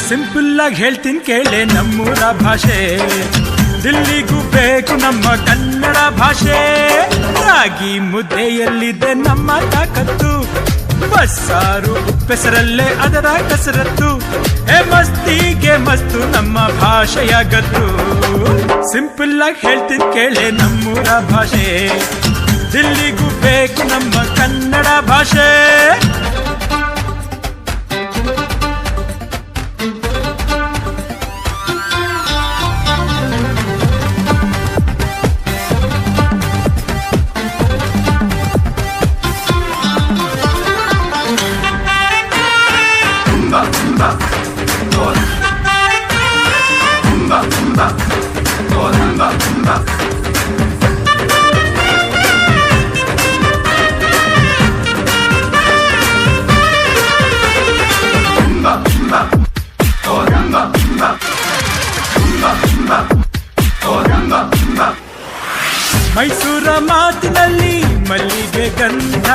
Simple ಆಗಿ ಹೇಳ್ತೀನಿ ಕೇಳೆ ನಮ್ಮೂರ ಭಾಷೆ, ದಿಲ್ಲಿಗೂ ಬೇಕು ನಮ್ಮ ಕನ್ನಡ ಭಾಷೆ. ರಾಗಿ ಮುದ್ದೆಯಲ್ಲಿದೆ ನಮ್ಮ ತಾಕತ್ತು, ಬಸ್ಸಾರು ಉಪ್ಪೆಸರಲ್ಲೇ ಅದರ ಕಸರತ್ತು. ಮಸ್ತಿಗೆ ಮಸ್ತು ನಮ್ಮ ಭಾಷೆಯ ಗತ್ತು. ಸಿಂಪಲ್ ಆಗಿ ಹೇಳ್ತೀನಿ ಕೇಳೆ ನಮ್ಮೂರ ಭಾಷೆ, ದಿಲ್ಲಿಗೂ ಬೇಕು ನಮ್ಮ ಕನ್ನಡ ಭಾಷೆ. ಮೈಸೂರ ಮಾತಿನಲ್ಲಿ ಮಲ್ಲಿಗೆ ಗಂಧ